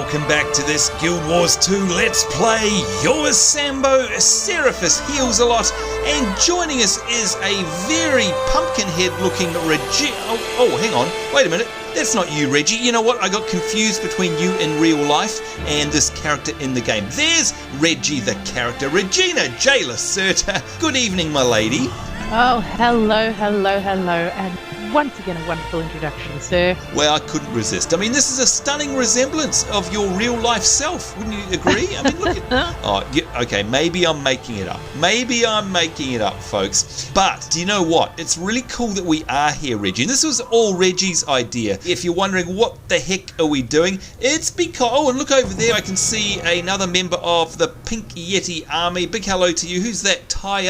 welcome back to this Guild Wars 2 Let's Play. Yours Sambo, Seraphis heals a lot, and joining us is a very pumpkin-head looking Reggie. Oh, hang on, wait a minute. That's not you, Reggie. You know what? I got confused between you in real life and this character in the game. There's Reggie the character. Regina J. Lacerta. Good evening, my lady. Oh, hello, and once again a wonderful introduction, sir. Well, I couldn't resist. I mean, this is a stunning resemblance of your real-life self. Wouldn't you agree? I mean, look at... Oh, yeah, okay, maybe I'm making it up. Folks. But, do you know what? It's really cool that we are here, Reggie. And this was all Reggie's idea. If you're wondering what the heck are we doing, it's because... Oh, and look over there. I can see another member of the Pink Yeti army. Big hello to you. Who's that? Ty,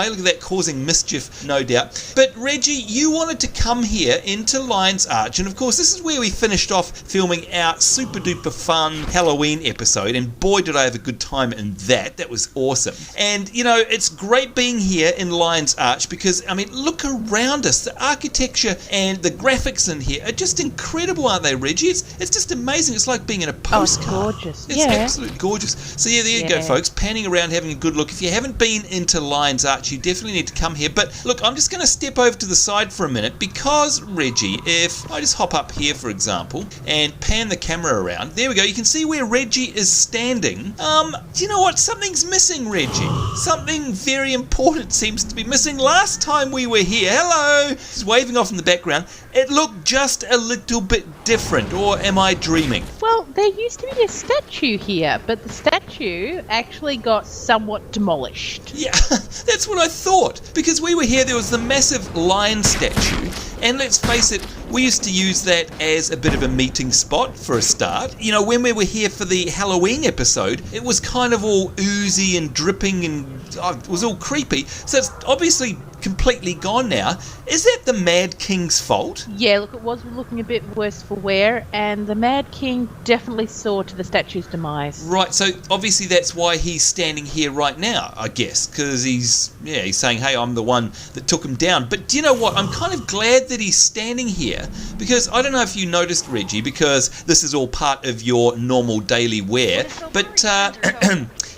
look at that, causing mischief, no doubt. But, Reggie, you wanted to come here into Lion's Arch, and of course this is where we finished off filming our super duper fun Halloween episode, and boy did I have a good time in that was awesome. And you know, it's great being here in Lion's Arch because, I mean, look around us, the architecture and the graphics in here are just incredible, aren't they, Reggie? It's just amazing. It's like being in a postcard. It's gorgeous. It's absolutely gorgeous. So yeah, there you go, folks, panning around having a good look. If you haven't been into Lion's Arch, you definitely need to come here. But look, I'm just going to step over to the side for a minute because, Reggie, if I just hop up here, for example, and pan the camera around, there we go, you can see where Reggie is standing. Do you know what? Something's missing, Reggie. Something very important seems to be missing. Last time we were here, hello, he's waving off in the background, it looked just a little bit different, or am I dreaming? Well, there used to be a statue here, but the statue actually got somewhat demolished. Yeah, that's what I thought. Because we were here, there was the massive lion statue, and let's face it, we used to use that as a bit of a meeting spot for a start. You know, when we were here for the Halloween episode, it was kind of all oozy and dripping and it was all creepy. So it's obviously completely gone now. Is that the Mad King's fault? Yeah, look, it was looking a bit worse for wear, and the Mad King definitely saw to the statue's demise. Right, so obviously that's why he's standing here right now, I guess, because he's saying, hey, I'm the one that took him down. But do you know what? I'm kind of glad that he's standing here, because I don't know if you noticed, Reggie, because this is all part of your normal daily wear, but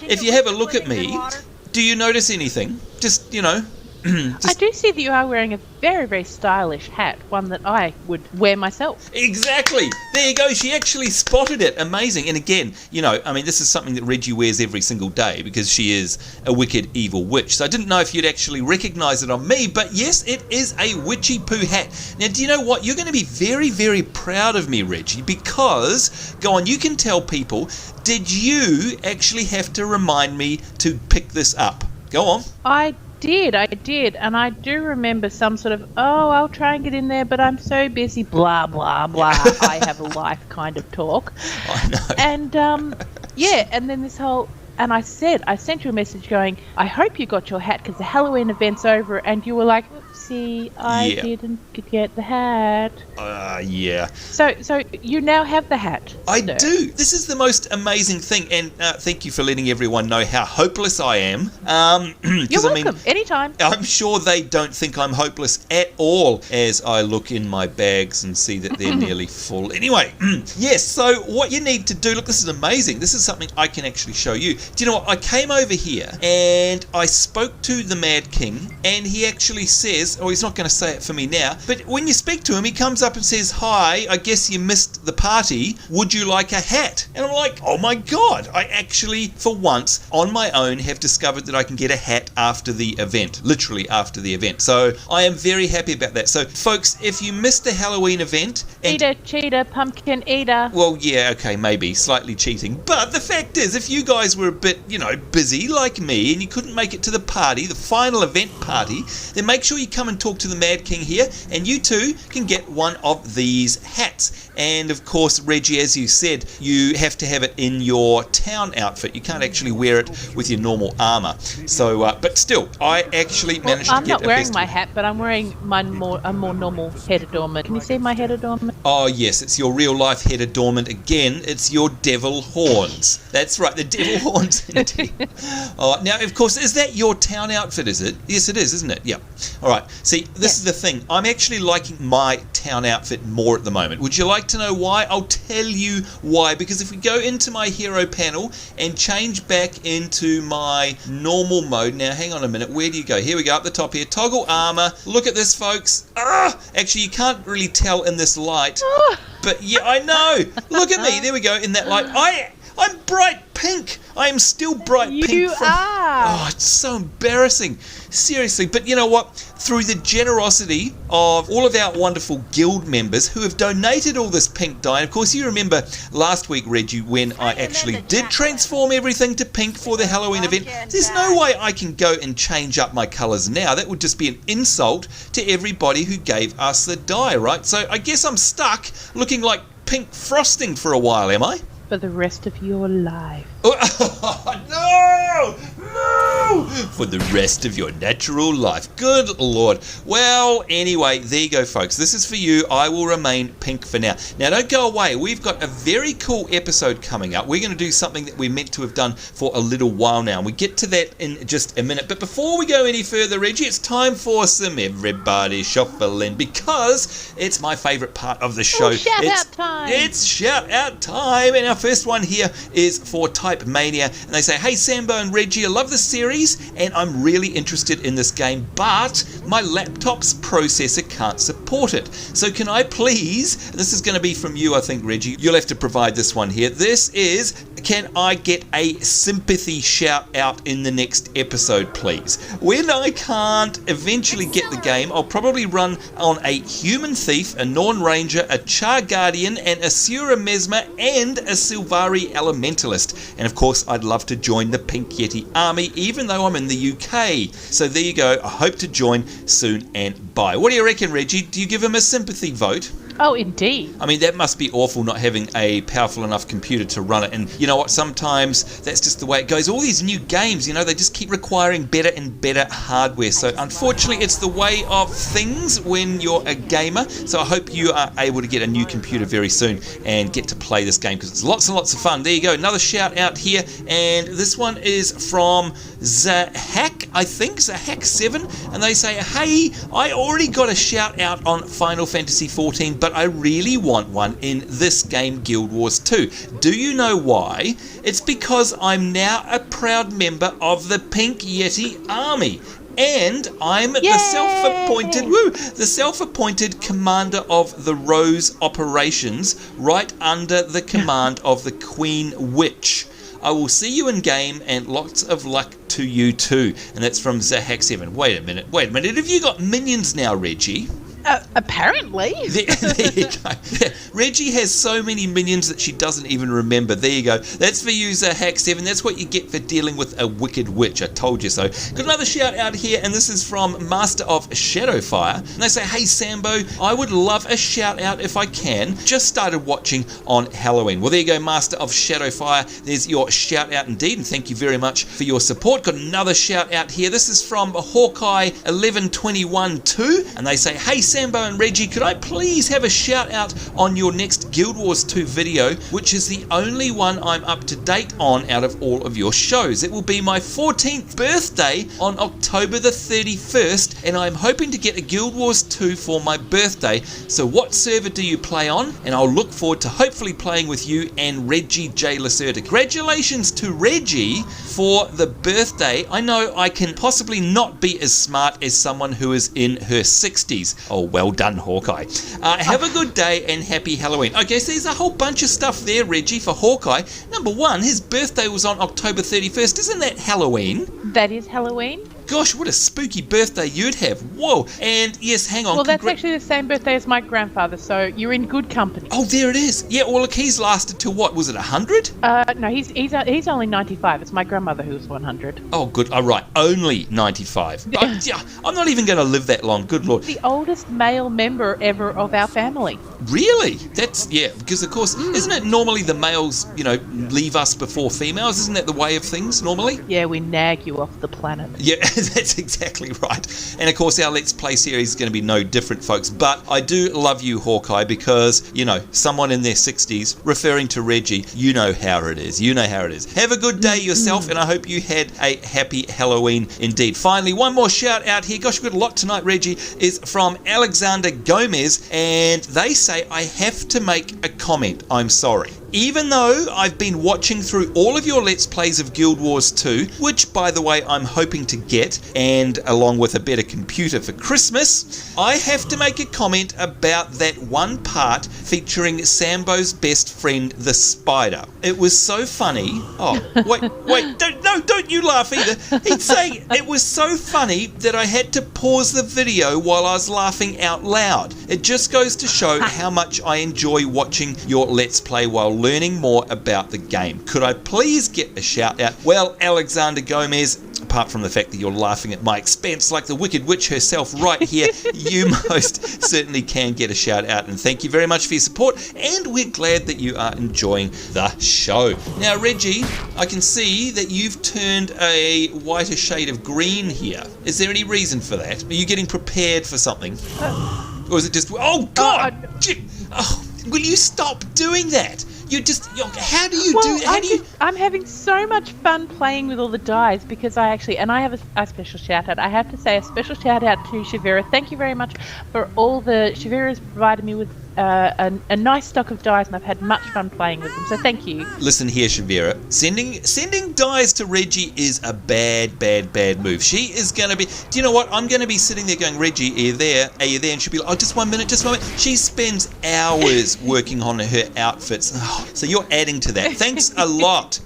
if you have a look at me, do you notice anything? Just, you know... I do see that you are wearing a very, very stylish hat, one that I would wear myself. Exactly! There you go, she actually spotted it. Amazing. And again, you know, I mean, this is something that Reggie wears every single day because she is a wicked evil witch. So I didn't know if you'd actually recognise it on me, but yes, it is a witchy poo hat. Now, do you know what? You're going to be very, very proud of me, Reggie, because, go on, you can tell people, did you actually have to remind me to pick this up? Go on. I did, and I do remember some sort of, I'll try and get in there, but I'm so busy, blah, blah, blah, I have a life kind of talk. I know. And, and then this whole, and I sent you a message going, I hope you got your hat because the Halloween event's over, and you were like, oopsie, I didn't get the hat. Yeah. So you now have the hat. I do. This is the most amazing thing, and thank you for letting everyone know how hopeless I am. You're welcome. Anytime. I'm sure they don't think I'm hopeless at all as I look in my bags and see that they're nearly full. Anyway, yes, so what you need to do, look, this is amazing. This is something I can actually show you. Do you know what? I came over here and I spoke to the Mad King, and he actually says, he's not going to say it for me now, but when you speak to him, he comes up and says, hi, I guess you missed the party. Would you like a hat? And I'm like, oh my God, I actually, for once, on my own, have discovered that I can get a hat after the event, literally after the event. So I am very happy about that. So folks, if you missed the Halloween event... Eater, cheater, pumpkin eater. Well, yeah, okay, maybe, slightly cheating. But the fact is, if you guys were a bit, you know, busy like me and you couldn't make it to the party, the final event party, then make sure you come and talk to the Mad King here, and you too can get one of these hats. And of course, Reggie, as you said, you have to have it in your town outfit. You can't actually wear it with your normal armor. So, but still, I actually managed to get a I'm not wearing my hat, but I'm wearing a more normal head adornment. Can you see my head adornment? Oh yes, it's your real life head adornment again. It's your devil horns. That's right, the devil horns indeed. Now, of course, is that your town outfit, is it? Yes, it is, isn't it? Yeah. All right. Right, see, this is the thing. I'm actually liking my town outfit more at the moment. Would you like to know why? I'll tell you why. Because if we go into my hero panel and change back into my normal mode. Now, hang on a minute. Where do you go? Here we go, up the top here. Toggle armor. Look at this, folks. Actually, you can't really tell in this light. But yeah, I know. Look at me. There we go, in that light. I'm bright pink. I am still bright pink. You are. Oh, it's so embarrassing. Seriously. But you know what? Through the generosity of all of our wonderful guild members who have donated all this pink dye. And of course, you remember last week, Reggie, when I actually did transform everything to pink for the Halloween event. There's no way I can go and change up my colours now. That would just be an insult to everybody who gave us the dye, right? So I guess I'm stuck looking like pink frosting for a while, am I? For the rest of your life. No! For the rest of your natural life. Good Lord. Well, anyway, there you go, folks. This is for you. I will remain pink for now. Now, don't go away. We've got a very cool episode coming up. We're going to do something that we're meant to have done for a little while now. And we get to that in just a minute. But before we go any further, Reggie, it's time for some everybody shuffling, because it's my favourite part of the show. Shout-out time. It's shout-out time. And our first one here is for Type Mania. And they say, hey, Sambo and Reggie, I love the series and I'm really interested in this game, but my laptop's processor can't support it. So can I please, this is going to be from you, I think, Reggie, you'll have to provide this one here. This is, can I get a sympathy shout out in the next episode, please? When I can't eventually get the game, I'll probably run on a Human Thief, a Norn Ranger, a Char Guardian, an Asura Mesmer, and a Silvari Elementalist. And of course, I'd love to join the Pink Yeti army, even though I'm in the UK. So there you go. I hope to join soon and bye. What do you reckon, Reggie? Do you give him a sympathy vote? Oh, indeed. I mean, that must be awful not having a powerful enough computer to run it. And you know what? Sometimes that's just the way it goes. All these new games, you know, they just keep requiring better and better hardware. So unfortunately, it's the way of things when you're a gamer. So I hope you are able to get a new computer very soon and get to play this game, because it's lots and lots of fun. There you go. Another shout out here. And this one is from Zahak, I think, Zahak7. And they say, hey, I already got a shout out on Final Fantasy XIV, but I really want one in this game, Guild Wars 2. Do you know why? It's because I'm now a proud member of the Pink Yeti army. And I'm the self-appointed commander of the Rose operations, right under the command of the Queen Witch. I will see you in game, and lots of luck to you too. And that's from Zahak7. Wait a minute. Have you got minions now, Reggie? Apparently. There you go. Yeah, Reggie has so many minions that she doesn't even remember. There you go. That's for you, Hack7. That's what you get for dealing with a wicked witch. I told you so. Got another shout out here, and this is from Master of Shadowfire. And they say, hey, Sambo, I would love a shout out if I can. Just started watching on Halloween. Well, there you go, Master of Shadowfire. There's your shout out indeed, and thank you very much for your support. Got another shout out here. This is from Hawkeye 1121-2, and they say, hey, Sambo and Reggie, could I please have a shout out on your next Guild Wars 2 video, which is the only one I'm up to date on out of all of your shows. It will be my 14th birthday on October the 31st, and I'm hoping to get a Guild Wars 2 for my birthday. So what server do you play on? And I'll look forward to hopefully playing with you and Reggie J. Lacerda. Congratulations to Reggie for the birthday. I know I can possibly not be as smart as someone who is in her 60s. Oh, well done, Hawkeye. Have a good day and happy Halloween. Okay, so there's a whole bunch of stuff there, Reggie, for Hawkeye. Number one, his birthday was on October 31st. Isn't that Halloween? That is Halloween. Gosh, what a spooky birthday you'd have. Whoa. And yes, hang on. Well, that's actually the same birthday as my grandfather, so you're in good company. Oh, there it is. Yeah, well, look, he's lasted till what? Was it 100? No, he's only 95. It's my grandmother who was 100. Oh, good. Oh, right. Only 95. I'm not even going to live that long. Good Lord. The oldest male member ever of our family. Really? That's, yeah, because of course, isn't it normally the males, leave us before females? Isn't that the way of things normally? Yeah, we nag you off the planet. Yeah, That's exactly right. And of course our Let's Play series is going to be no different, folks. But I do love you, Hawkeye, because, you know, someone in their 60s referring to Reggie, you know how it is. You know how it is. Have a good day yourself, and I hope you had a happy Halloween indeed. Finally, one more shout out here. Gosh, we've got a lot tonight, Reggie, is from Alexander Gomez, and they say, I have to make a comment. I'm sorry. Even though I've been watching through all of your Let's Plays of Guild Wars 2, which, by the way, I'm hoping to get, and along with a better computer for Christmas, I have to make a comment about that one part featuring Sambo's best friend, the spider. It was so funny. Oh, wait, don't you laugh either. He'd say it was so funny that I had to pause the video while I was laughing out loud. It just goes to show how much I enjoy watching your Let's Play while learning more about the game. Could I please get a shout out? Well, Alexander Gomez, apart from the fact that you're laughing at my expense like the Wicked Witch herself right here, you most certainly can get a shout out, and thank you very much for your support, and we're glad that you are enjoying the show. Now, Reggie, I can see that you've turned a whiter shade of green here. Is there any reason for that? Are you getting prepared for something? Or is it just... Oh, God! Will you stop doing that? How do you do that? I'm having so much fun playing with all the dies because I have a special shout out. I have to say a special shout out to Shavira. Thank you very much for all the... Shavira's provided me with a nice stock of dies, and I've had much fun playing with them, so thank you. Listen here, Shavira, sending dies to Reggie is a bad move. She is going to be... Do you know what? I'm going to be sitting there going, Reggie, are you there? And she'll be like, oh, just one minute. She spends hours working on her outfits. Oh, so you're adding to that. Thanks a lot.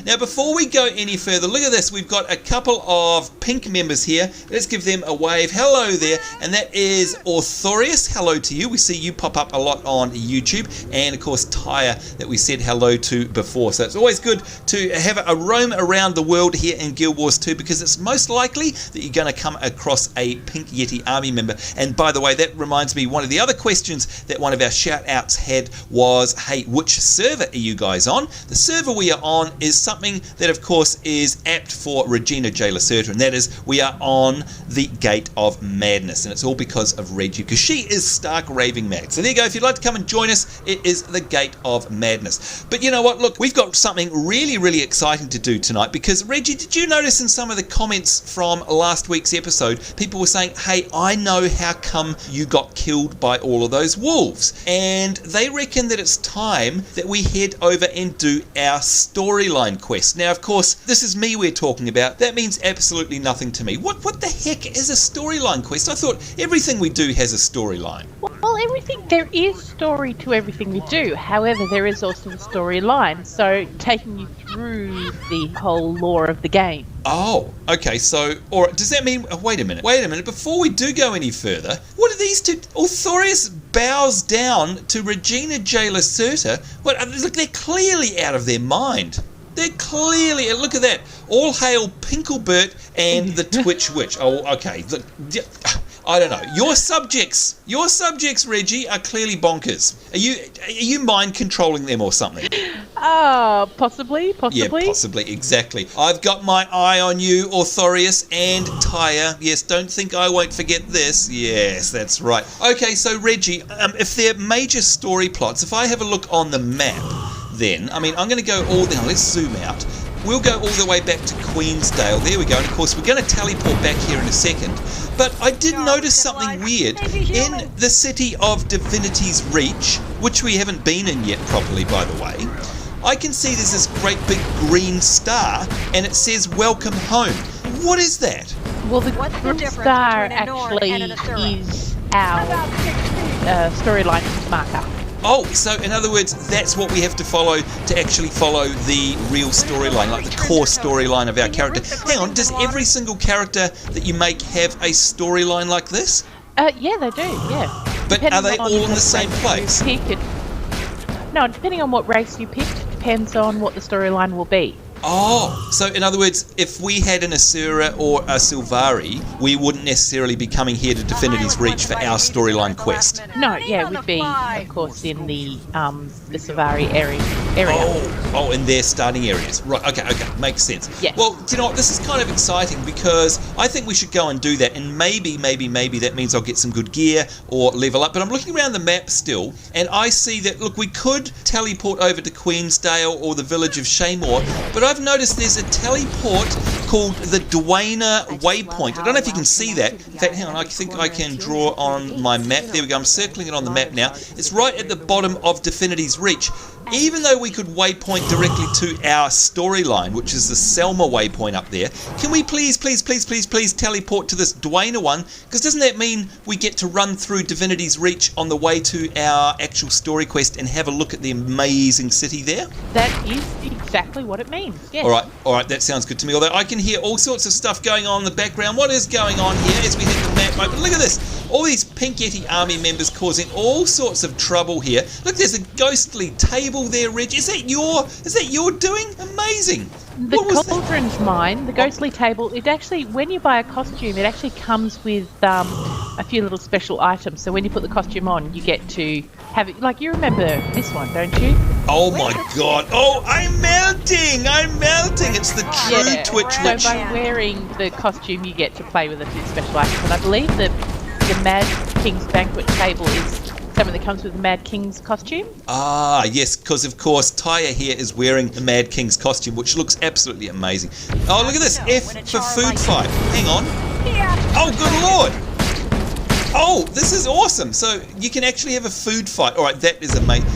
Now, before we go any further, look at this. We've got a couple of pink members here. Let's give them a wave. Hello there. And that is Authorius. Hello to you. We see you pop up a lot on YouTube, and of course Tyre that we said hello to before. So it's always good to have a roam around the world here in Guild Wars 2, because it's most likely that you're going to come across a Pink Yeti army member. And by the way, that reminds me, one of the other questions that one of our shout outs had was, hey, which server are you guys on? The server we are on is something that of course is apt for Regina J. Lacerta, and that is we are on the Gate of Madness, and it's all because of Reggie, because she is stark raving mad. So there you go. If you'd like to come and join us, it is the Gate of Madness. But you know what? Look, we've got something really exciting to do tonight, because Reggie, did you notice in some of the comments from last week's episode, people were saying, hey, I know how come you got killed by all of those wolves, and they reckon that it's time that we head over and do our storyline quest. Now, of course, this is me we're talking about. That means absolutely nothing to me. What the heck is a storyline quest? I thought everything we do has a storyline. Well, there is story to everything we do. However, there is also a storyline, so taking you through the whole lore of the game. Oh, okay, so, or does that mean, wait a minute, before we do go any further, what are these two? Authorius bows down to Regina J. Lacerta. Look, they're clearly out of their mind. They're clearly, look at that. All hail Pinklebert and the Twitch Witch. Oh, okay. I don't know. Your subjects, Reggie, are clearly bonkers. Are you mind controlling them or something? Possibly. Yeah, possibly, exactly. I've got my eye on you, Authorius and Tyre. Yes, don't think I won't forget this. Yes, that's right. Okay, so Reggie, if they're major story plots, if I have a look on the map, then, I'm going to go all the... Let's zoom out. We'll go all the way back to Queensdale. There we go. And of course, we're going to teleport back here in a second. But I did notice something weird. In the city of Divinity's Reach, which we haven't been in yet properly, by the way, I can see there's this great big green star, and it says welcome home. What is that? Well, the green star actually is our storyline marker. Oh, so in other words, that's what we have to follow to actually follow the real storyline, like the core storyline of our character. Hang on, does every single character that you make have a storyline like this? Yeah, they do, yeah. But are they all in the same place? No, depending on what race you picked, depends on what the storyline will be. Oh, so in other words, if we had an Asura or a Sylvari, we wouldn't necessarily be coming here to Divinity's Reach for our storyline quest. No, yeah, we'd be, of course, in the Sylvari area. Oh, in their starting areas. Right, okay, makes sense. Yes. Well, do you know what, this is kind of exciting because I think we should go and do that, and maybe that means I'll get some good gear or level up. But I'm looking around the map still, and I see that, look, we could teleport over to Queensdale or the village of Shaymore, but I've noticed there's a teleport called the Dwayna Waypoint. I don't know if you can see that. In fact, hang on, I think I can draw on my map. There we go, I'm circling it on the map now. It's right at the bottom of Divinity's Reach. Even though we could waypoint directly to our storyline, which is the Selma waypoint up there, can we please teleport to this Dwayna one? Because doesn't that mean we get to run through Divinity's Reach on the way to our actual story quest and have a look at the amazing city there? That is exactly what it means, yes. All right, that sounds good to me. Although I can hear all sorts of stuff going on in the background. What is going on here as we hit the map open? Look at this. All these Pink Yeti army members causing all sorts of trouble here. Look, there's a ghostly table there, Reg. Is that your doing? Amazing. The cauldron's mine, the ghostly table. It actually, when you buy a costume, it actually comes with a few little special items. So when you put the costume on, you get to have it. Like, you remember this one, don't you? Oh my God! Oh, I'm melting! It's the true Twitch witch. So by wearing the costume, you get to play with a few special items. And I believe the Mad King's banquet table is something that comes with the Mad King's costume. Ah, yes, because of course Taya here is wearing the Mad King's costume, which looks absolutely amazing. Oh, look at this. F for food fight. Hang on. Oh, good Lord. Oh, this is awesome. So you can actually have a food fight. All right, that is amazing.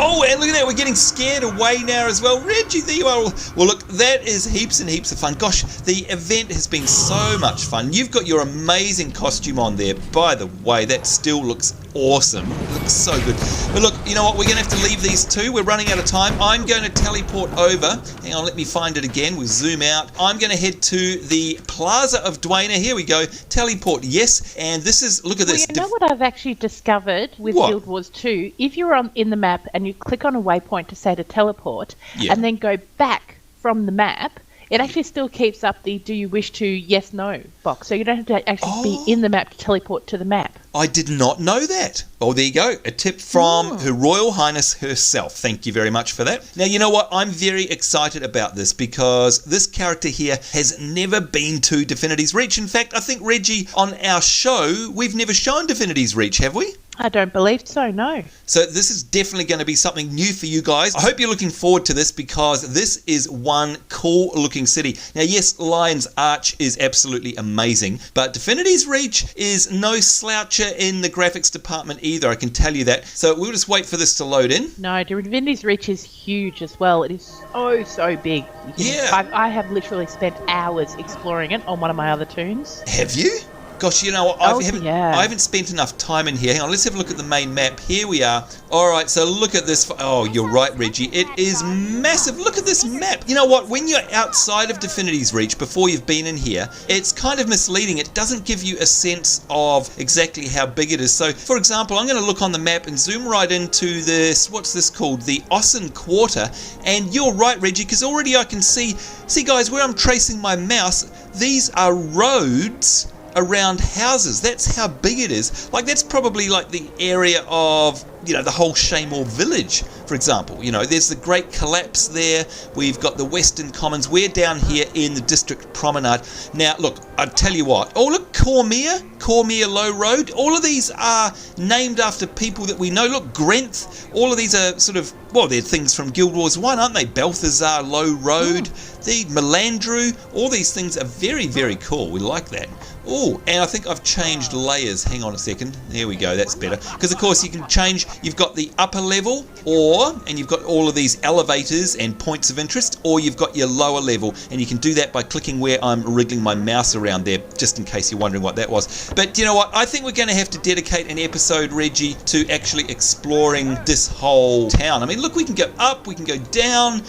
Oh, and look at that, we're getting scared away now as well. Reggie, there you are. Well, look, that is heaps and heaps of fun. Gosh, the event has been so much fun. You've got your amazing costume on there. By the way, that still looks awesome. It looks so good. But look, you know what? We're going to have to leave these two. We're running out of time. I'm going to teleport over. Hang on, let me find it again. We'll zoom out. I'm going to head to the Plaza of Dwayna. Here we go. Teleport, yes. And this is, look at this. Well, you know what I've actually discovered with Guild Wars 2? If you're in the map and you click on a waypoint to say to teleport, and then go back from the map, it actually still keeps up the do you wish to yes no box, so you don't have to actually be in the map to teleport to the map. I did not know that. Oh, there you go. A tip from Her Royal Highness herself. Thank you very much for that. Now, you know what? I'm very excited about this because this character here has never been to Divinity's Reach. In fact, I think, Reggie, on our show, we've never shown Divinity's Reach, have we? I don't believe so, no. So this is definitely going to be something new for you guys. I hope you're looking forward to this because this is one cool looking city. Now, yes, Lion's Arch is absolutely amazing, but Divinity's Reach is no sloucher in the graphics department either, I can tell you that. So we'll just wait for this to load in. No, Divinity's Reach is huge as well. It is so big. I have literally spent hours exploring it on one of my other toons. Have you? Gosh, you know what? I haven't spent enough time in here. Hang on, let's have a look at the main map. Here we are. All right, so look at this. Oh, you're right, Reggie. It is massive. Look at this map. You know what? When you're outside of Divinity's Reach, before you've been in here, it's kind of misleading. It doesn't give you a sense of exactly how big it is. So, for example, I'm going to look on the map and zoom right into this, what's this called? The Ossen Quarter. And you're right, Reggie, because already I can see, guys, where I'm tracing my mouse, these are roads around houses. That's how big it is. Like, that's probably like the area of, you know, the whole Shaymore village, for example. You know, there's the Great Collapse there. We've got the Western Commons. We're down here in the District Promenade. Now, look, I tell you what. Oh, look, Cormier Low Road. All of these are named after people that we know. Look, Grenth. All of these are sort of, well, they're things from Guild Wars 1, aren't they? Balthazar Low Road. The Melandrew. All these things are very, very cool. We like that. Oh, and I think I've changed layers. Hang on a second. There we go. That's better. Because, of course, you can change. You've got the upper level, and you've got all of these elevators and points of interest, or you've got your lower level. And you can do that by clicking where I'm wriggling my mouse around there, just in case you're wondering what that was. But you know what? I think we're going to have to dedicate an episode, Reggie, to actually exploring this whole town. I mean, look, we can go up, we can go down.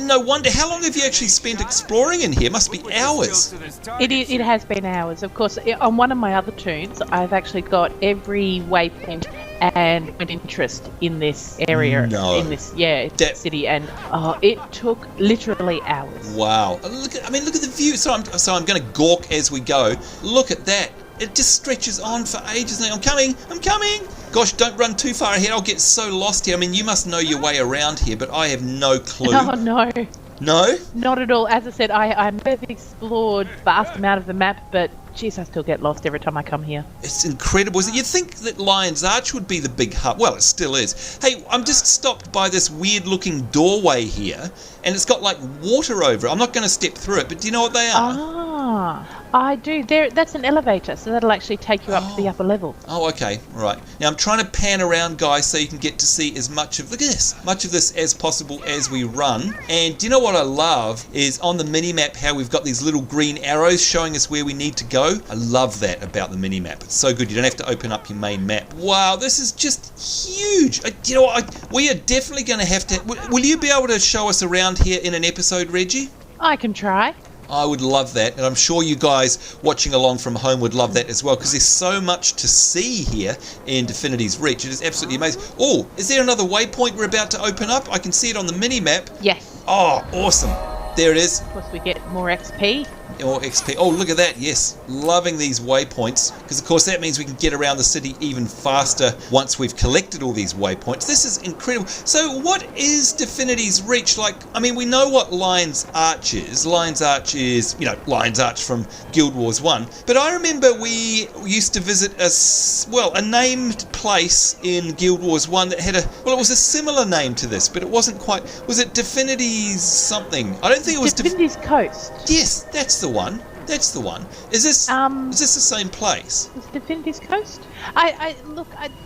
No wonder. How long have you actually spent exploring in here? Must be hours. It has been hours, of course. On one of my other toons, I've actually got every waypoint and an interest in this area, in this city, and it took literally hours. Wow! Look at the view. So I'm going to gawk as we go. Look at that. It just stretches on for ages now. I'm coming! Gosh, don't run too far ahead. I'll get so lost here. I mean, you must know your way around here, but I have no clue. Oh, no. No? Not at all. As I said, I may have explored vast amount of the map, but geez, I still get lost every time I come here. It's incredible. You'd think that Lion's Arch would be the big hub. Well, it still is. Hey, I'm just stopped by this weird-looking doorway here, and it's got, like, water over it. I'm not going to step through it, but do you know what they are? I do. That's an elevator, so that'll actually take you up to the upper level. Oh, okay. Right. Now, I'm trying to pan around, guys, so you can get to see as much of this as possible as we run. And do you know what I love is on the mini-map how we've got these little green arrows showing us where we need to go. I love that about the mini-map. It's so good. You don't have to open up your main map. Wow, this is just huge. You know what? We are definitely going to have to... Will you be able to show us around here in an episode, Reggie? I can try. I would love that, and I'm sure you guys watching along from home would love that as well, because there's so much to see here in Divinity's Reach. It is absolutely amazing. Oh, is there another waypoint we're about to open up? I can see it on the mini-map. Yes. Oh, awesome. There it is. Of course, we get more XP. More XP. Oh, look at that. Yes. Loving these waypoints. Because, of course, that means we can get around the city even faster once we've collected all these waypoints. This is incredible. So, what is Divinity's Reach like? I mean, we know what Lion's Arch is. Lion's Arch is, Lion's Arch from Guild Wars 1. But I remember we used to visit a named place in Guild Wars 1 that had it was a similar name to this, but it wasn't quite. Was it Divinity's something? I don't think it was Divinity's Coast. Yes, that's the one. That's the one. Is this the same place? Is Divinity's Coast?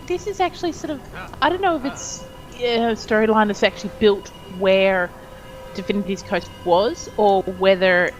This is actually sort of, I don't know if it's a storyline that's actually built where Divinity's Coast was, or whether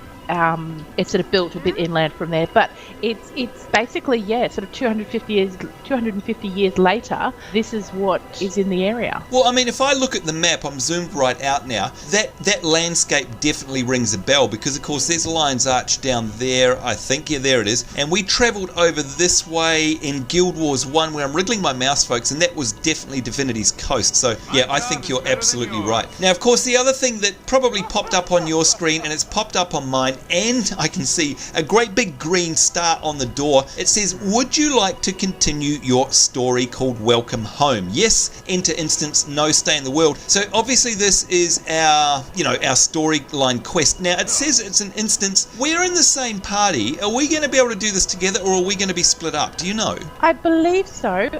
it's sort of built a bit inland from there, but it's basically sort of 250 years later, this is what is in the area. Well, I mean, if I look at the map, I'm zoomed right out now, that landscape definitely rings a bell, because of course there's Lion's Arch down there, I think. Yeah, there it is. And we travelled over this way in Guild Wars 1 where I'm wriggling my mouse, folks, and that was definitely Divinity's Coast. So yeah, I think you're absolutely right. Now, of course, the other thing that probably popped up on your screen, and it's popped up on mine, and I can see a great big green star on the door. It says, would you like to continue your story called Welcome Home? Yes, enter instance, no, stay in the world. So obviously this is our storyline quest. Now it says it's an instance. We're in the same party. Are we going to be able to do this together, or are we going to be split up? Do you know? I believe so.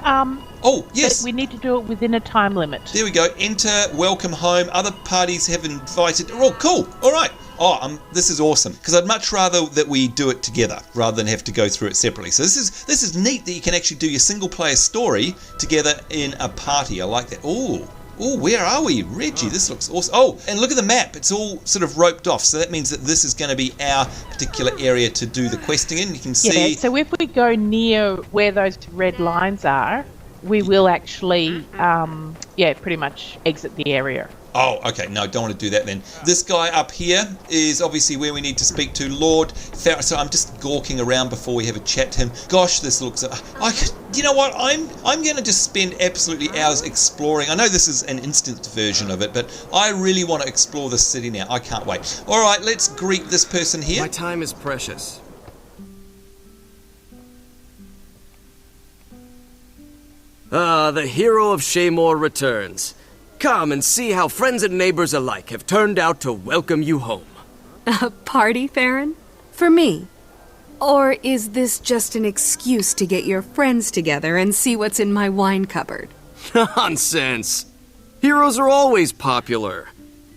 Oh, yes. But we need to do it within a time limit. There we go. Enter, welcome home. Other parties have invited. Oh, cool. All right. Oh, this is awesome, because I'd much rather that we do it together rather than have to go through it separately. So this is neat that you can actually do your single player story together in a party. I like that. Oh, where are we, Reggie? This looks awesome. Oh, and look at the map. It's all sort of roped off, so that means that this is going to be our particular area to do the questing in. You can see. Yeah. So if we go near where those red lines are, we will actually, pretty much exit the area. Oh, okay. No, don't want to do that then. This guy up here is obviously where we need to speak to Lord Faren. So I'm just gawking around before we have a chat to him. Gosh, this looks... you know what? I'm going to just spend absolutely hours exploring. I know this is an instant version of it, but I really want to explore this city now. I can't wait. All right, let's greet this person here. My time is precious. The hero of Shaymore returns. Come and see how friends and neighbors alike have turned out to welcome you home. A party, Faren? For me? Or is this just an excuse to get your friends together and see what's in my wine cupboard? Nonsense! Heroes are always popular.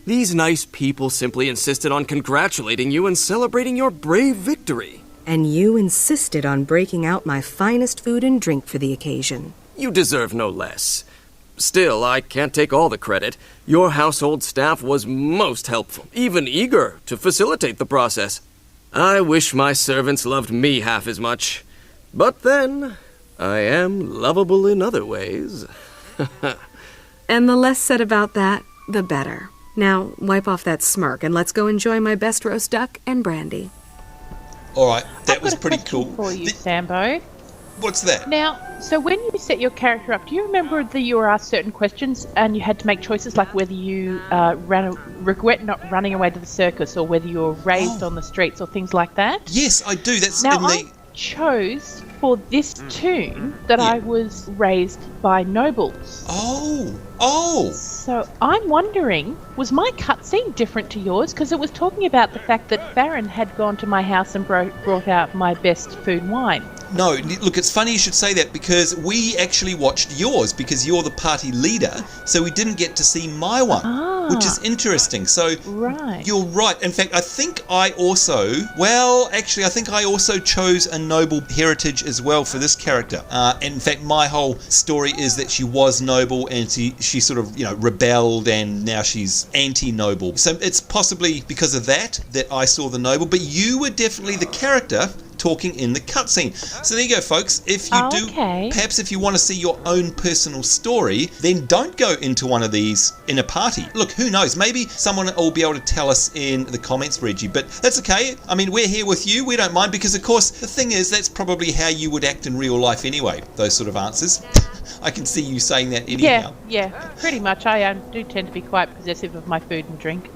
These nice people simply insisted on congratulating you and celebrating your brave victory. And you insisted on breaking out my finest food and drink for the occasion. You deserve no less. Still, I can't take all the credit. Your household staff was most helpful, even eager to facilitate the process. I wish my servants loved me half as much. But then, I am lovable in other ways. And the less said about that, the better. Now, wipe off that smirk and let's go enjoy my best roast duck and brandy. All right, that was pretty cool. For you, Sambo. What's that? Now, so when you set your character up, do you remember that you were asked certain questions and you had to make choices like whether you regret not running away to the circus or whether you were raised on the streets or things like that? Yes, I do. That's now, in the... I chose for this tune that I was raised by nobles. Oh. So I'm wondering, was my cutscene different to yours? Because it was talking about the fact that Faren had gone to my house and brought out my best food and wine. No, look, it's funny you should say that because we actually watched yours because you're the party leader, so we didn't get to see my one, which is interesting. So you're right. In fact, I think I also chose a noble heritage as well for this character. In fact, my whole story is that she was noble and she sort of, rebelled and now she's anti-noble. So it's possibly because of that I saw the noble, but you were definitely the character talking in the cutscene. So there you go, folks. If you do, perhaps if you want to see your own personal story, then don't go into one of these in a party. Look, who knows? Maybe someone will be able to tell us in the comments, Reggie, but that's okay. I mean, we're here with you. We don't mind because, of course, the thing is, that's probably how you would act in real life anyway, those sort of answers. I can see you saying that anyhow. Yeah, pretty much. I do tend to be quite possessive of my food and drink.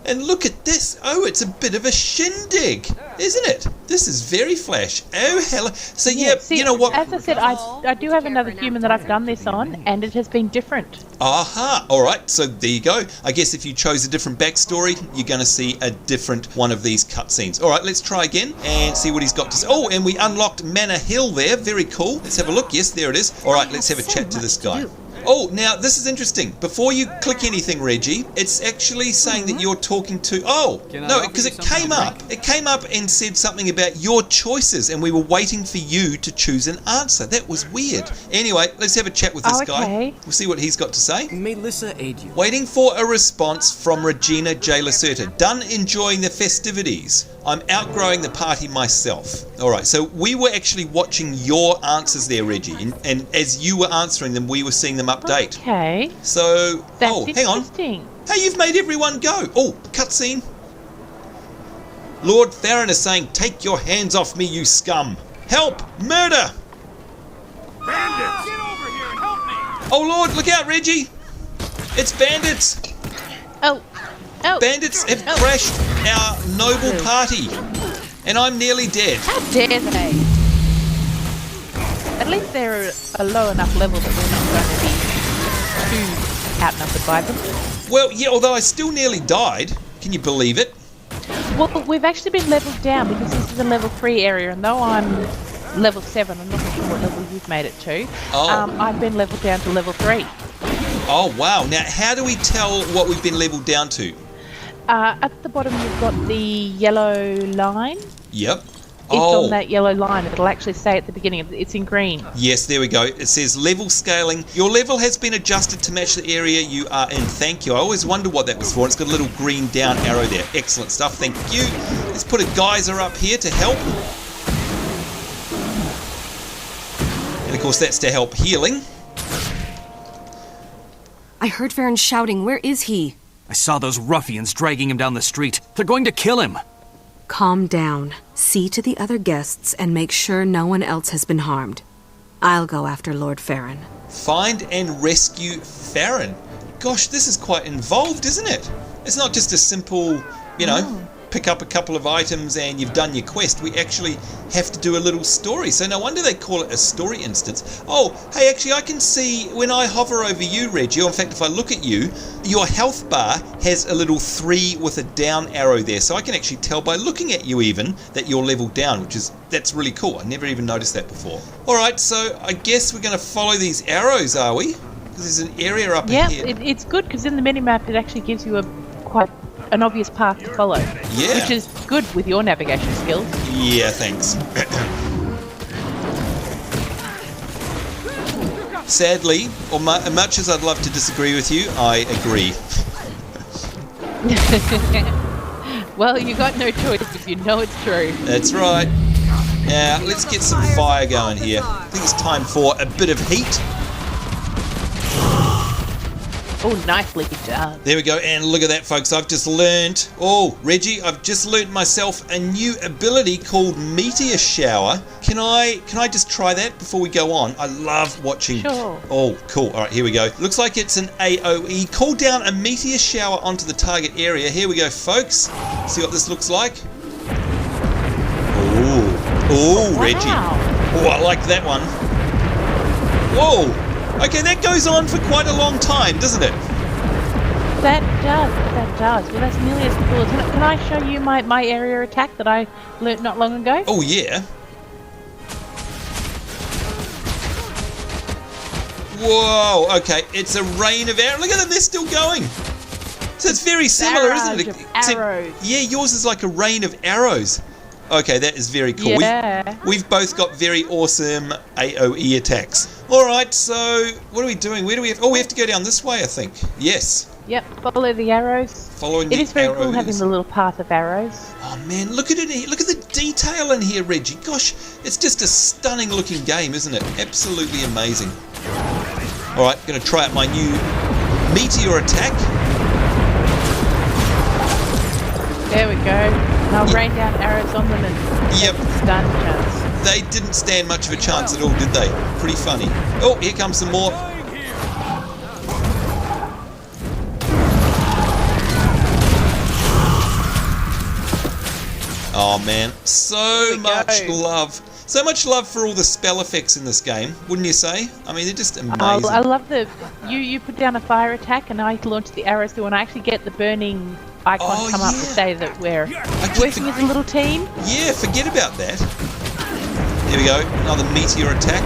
And look at this. Oh, it's a bit of a shindig, isn't it? This is very flash. Oh, hello. So, See, you know what? As I said, I do have another human that I've done this on, and it has been different. Aha. All right. So there you go. I guess if you chose a different backstory, you're going to see a different one of these cutscenes. All right, let's try again and see what he's got to say. Oh, and we unlocked Manor Hill there. Very cool. Let's have a look. Yes, there it is. All right, let's have a chat to this guy. Oh, now this is interesting. Before you click anything, Reggie, it's actually saying that you're talking to... Oh, no, because it came up. It came up and said something about your choices, and we were waiting for you to choose an answer. That was weird. Anyway, let's have a chat with this guy. We'll see what he's got to say. May Lissa aid you. Waiting for a response from Regina J. Lacerta. Done enjoying the festivities. I'm outgrowing the party myself. All right, so we were actually watching your answers there, Reggie, and as you were answering them, we were seeing them update. Okay. So, That's hang on. Hey, you've made everyone go. Oh, cutscene. Lord Faren is saying, take your hands off me, you scum. Help! Murder! Bandits! Get over here and help me! Oh, Lord, look out, Reggie! It's bandits! Oh. Bandits have crashed our noble party, and I'm nearly dead. How dare they? At least they're a low enough level that we're not going to be too outnumbered by them. Well, yeah, although I still nearly died. Can you believe it? Well, we've actually been leveled down because this is a level 3 area, and though I'm level 7, I'm not sure what level you've made it to. I've been leveled down to level 3. Oh, wow. Now, how do we tell what we've been leveled down to? At the bottom, you've got the yellow line. Yep. It's on that yellow line. It'll actually say at the beginning. It's in green. Yes, there we go. It says level scaling. Your level has been adjusted to match the area you are in. Thank you. I always wonder what that was for. It's got a little green down arrow there. Excellent stuff. Thank you. Let's put a geyser up here to help. And of course, that's to help healing. I heard Faren shouting. Where is he? I saw those ruffians dragging him down the street. They're going to kill him. Calm down. See to the other guests and make sure no one else has been harmed. I'll go after Lord Faren. Find and rescue Faren. Gosh, this is quite involved, isn't it? It's not just a simple, pick up a couple of items and you've done your quest. We actually have to do a little story. So no wonder they call it a story instance. Oh, hey, actually I can see when I hover over you, Reggie, or in fact if I look at you, your health bar has a little 3 with a down arrow there. So I can actually tell by looking at you even that you're leveled down, that's really cool. I never even noticed that before. Alright, so I guess we're going to follow these arrows, are we? Because there's an area up ahead. Yeah, it's good because in the minimap it actually gives you quite an obvious path to follow. Yeah. Which is good with your navigation skills. Yeah, thanks. Sadly, or much as I'd love to disagree with you, I agree. Well, you got no choice if you know it's true. That's right. Now, let's get some fire going here. I think it's time for a bit of heat. Oh, nicely done. There we go, and look at that, folks. I've just learned. Oh, Reggie, I've just learned myself a new ability called Meteor Shower. Can I just try that before we go on? I love watching. Sure. Oh, cool. All right, here we go. Looks like it's an AOE. Call down a meteor shower onto the target area. Here we go, folks. See what this looks like. Oh, wow. Reggie. Oh, I like that one. Whoa. Okay, that goes on for quite a long time, doesn't it? That does. Well, that's nearly as cool. Can I show you my area attack that I learnt not long ago? Oh, yeah. Whoa, okay, it's a rain of arrows. Look at them, they're still going. So it's very similar, isn't it? Arrows. Yeah, yours is like a rain of arrows. Okay, that is very cool. Yeah. We've both got very awesome AOE attacks. Alright, so what are we doing? Where do we have... Oh, we have to go down this way, I think. Yes. Yep, follow the arrows. Following the arrows. It is very cool having the little path of arrows. Oh man, look at it here. Look at the detail in here, Reggie. Gosh, it's just a stunning looking game, isn't it? Absolutely amazing. Alright, going to try out my new Meteor Attack. There we go. And I'll rain down arrows on them and stun chance. They didn't stand much of a chance at all, did they? Pretty funny. Oh, here comes some more. Oh man, so much love. So much love for all the spell effects in this game, wouldn't you say? I mean, they're just amazing. Oh, I love the... You put down a fire attack and I launch the arrows through and I actually get the burning icon come up to say that we're working as a little team. Yeah, forget about that. Here we go, another Meteor Attack.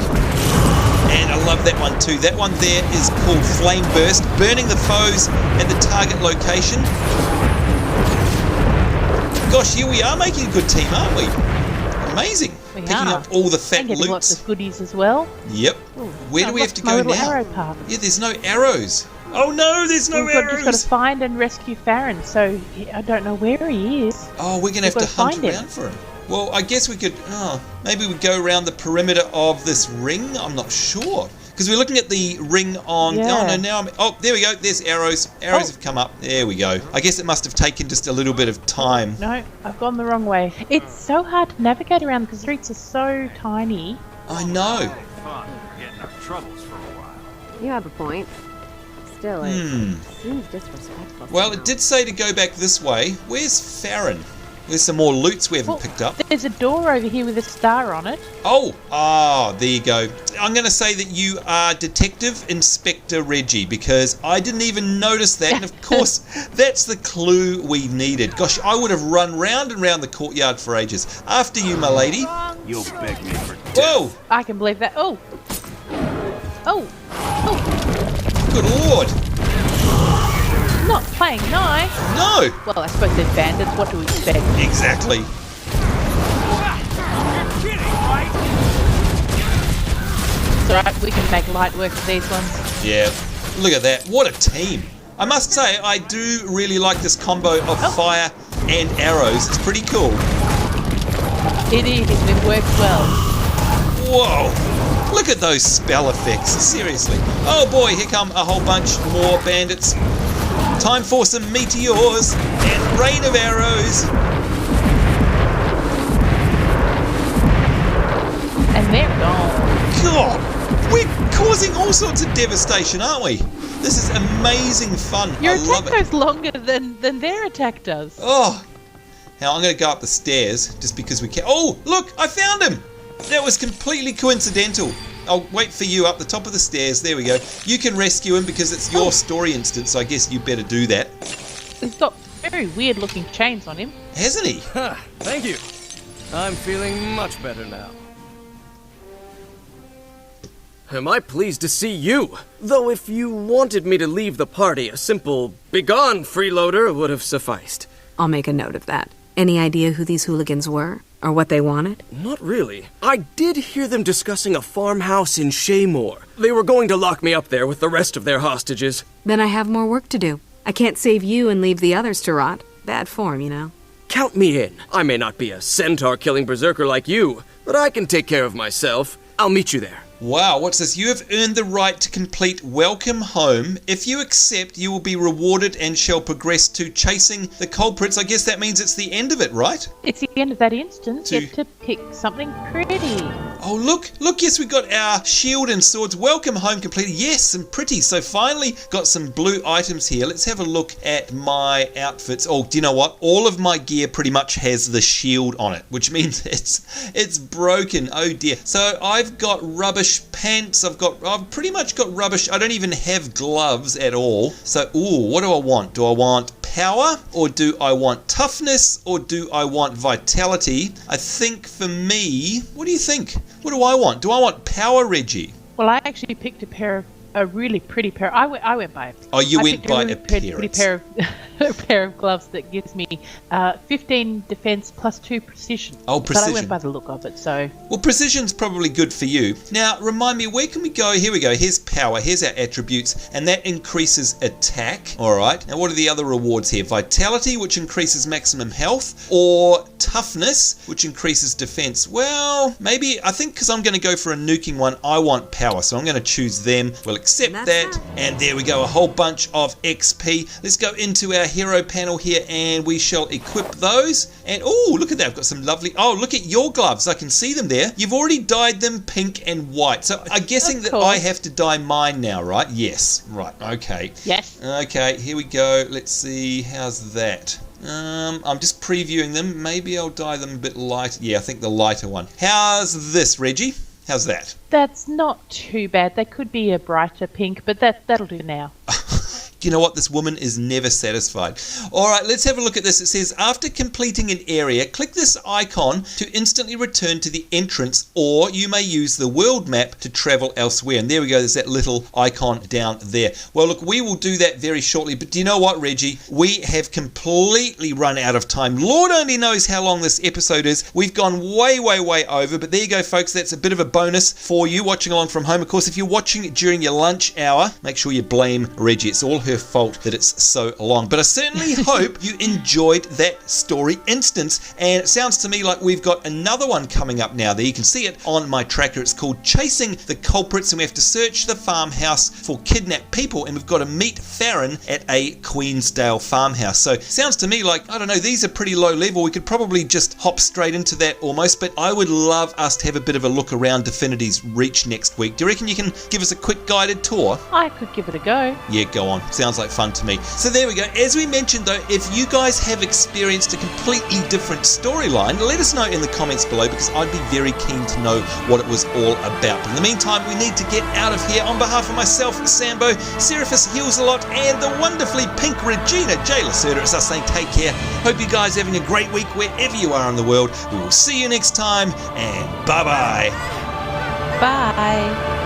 And I love that one too. That one there is called Flame Burst, burning the foes at the target location. Gosh, here we are making a good team, aren't we? Amazing. We Picking are. up all the fat and getting loots. lots of goodies as well. Yep. Ooh, where do we have to go now? Arrow path. Yeah, there's no arrows. Oh no, there's no arrows. We've just got to find and rescue Faren, so I don't know where he is. Oh, we're going to have to hunt around for him. Well, I guess we could, maybe we go around the perimeter of this ring. I'm not sure. Because we're looking at the ring on... Yeah. Oh, no, now oh, there we go. There's arrows. Arrows have come up. There we go. I guess it must have taken just a little bit of time. No, I've gone the wrong way. It's so hard to navigate around because the streets are so tiny. I know. Fun getting our troubles for a while. You have a point. Still, it seems disrespectful. Well, it did say to go back this way. Where's Faren? There's some more loots we haven't picked up. There's a door over here with a star on it. Oh, there you go. I'm going to say that you are Detective Inspector Reggie because I didn't even notice that. And of course, that's the clue we needed. Gosh, I would have run round and round the courtyard for ages. After you, my lady. You'll beg me for death. Whoa! I can believe that. Oh! Good lord! Not playing nice. No! Well, I suppose they're bandits. What do we expect? Exactly. You're kidding, right? It's alright, we can make light work of these ones. Yeah, look at that. What a team. I must say, I do really like this combo of fire and arrows. It's pretty cool. It is. It works well. Whoa! Look at those spell effects. Seriously. Oh boy, here come a whole bunch more bandits. Time for some meteors and rain of arrows. And they're gone. God, we're causing all sorts of devastation, aren't we? This is amazing fun. Your I love attack it. goes longer than their attack does. Oh, now I'm going to go up the stairs just because we can. Oh, look, I found him. That was completely coincidental. I'll wait for you up the top of the stairs. There we go. You can rescue him because it's your story instance, so I guess you better do that. He's got very weird looking chains on him. Hasn't he? Thank you. I'm feeling much better now. Am I pleased to see you? Though if you wanted me to leave the party, a simple "begone, freeloader" would have sufficed. I'll make a note of that. Any idea who these hooligans were? Or what they wanted? Not really. I did hear them discussing a farmhouse in Shaymore. They were going to lock me up there with the rest of their hostages. Then I have more work to do. I can't save you and leave the others to rot. Bad form, you know. Count me in. I may not be a centaur-killing berserker like you, but I can take care of myself. I'll meet you there. Wow, what's this? You have earned the right to complete Welcome Home. If you accept, you will be rewarded and shall progress to chasing the culprits. I guess that means it's the end of it, right? It's the end of that instance. You have to pick something pretty. Oh, look, yes, we got our shield and swords. Welcome Home completed. Yes, some pretty. So finally got some blue items here. Let's have a look at my outfits. Oh, do you know what? All of my gear pretty much has the shield on it, which means it's broken. Oh dear. So I've got rubbish pants. I've pretty much got rubbish. I don't even have gloves at all. So, what do I want? Do I want power, or do I want toughness, or do I want vitality? I think for me, what do you think? What do I want? Do I want power, Reggie? Well, I actually picked a really pretty pair. I went by. Oh, you went by appearance. Pretty pair of gloves that gives me 15 defense plus 2 precision. Oh, precision. But I went by the look of it, so. Well, precision's probably good for you. Now, remind me, where can we go? Here we go. Here's power. Here's our attributes, and that increases attack. All right. Now, what are the other rewards here? Vitality, which increases maximum health, or toughness, which increases defense. Well, maybe, I think because I'm going to go for a nuking one, I want power, so I'm going to choose them. We'll accept that, and there we go, a whole bunch of XP. Let's go into our hero panel here, and we shall equip those. And oh, look at that, I've got some lovely, oh, look at your gloves, I can see them there. You've already dyed them pink and white, so I'm guessing that I have to dye mine now, right? Yes, right, okay. Yes. Okay, here we go. Let's see, how's that? I'm just previewing them. Maybe I'll dye them a bit light. Yeah, I think the lighter one. How's this, Reggie? How's that? That's not too bad. They could be a brighter pink, but that'll do now. You know what? This woman is never satisfied. All right, let's have a look at this. It says, after completing an area, click this icon to instantly return to the entrance, or you may use the world map to travel elsewhere. And there we go. There's that little icon down there. Well, look, we will do that very shortly. But do you know what, Reggie? We have completely run out of time. Lord only knows how long this episode is. We've gone way over. But there you go, folks. That's a bit of a bonus for you watching along from home. Of course, if you're watching it during your lunch hour, make sure you blame Reggie. It's all her fault that it's so long, but I certainly hope you enjoyed that story instance, and it sounds to me like we've got another one coming up now. There you can see it on my tracker. It's called Chasing the Culprits, and we have to search the farmhouse for kidnapped people, and we've got to meet Faren at a Queensdale farmhouse. So sounds to me like, I don't know, these are pretty low level. We could probably just hop straight into that almost, but I would love us to have a bit of a look around Divinity's Reach next week. Do you reckon you can give us a quick guided tour? I could give it a go. Yeah, go on. Sounds like fun to me. So there we go. As we mentioned though, if you guys have experienced a completely different storyline, let us know in the comments below, because I'd be very keen to know what it was all about. But in the meantime, we need to get out of here. On behalf of myself, Sambo, Seraphis Heals a Lot, and the wonderfully pink Regina J. Lacerda, it's us saying take care. Hope you guys are having a great week wherever you are in the world. We will see you next time, and bye-bye. Bye.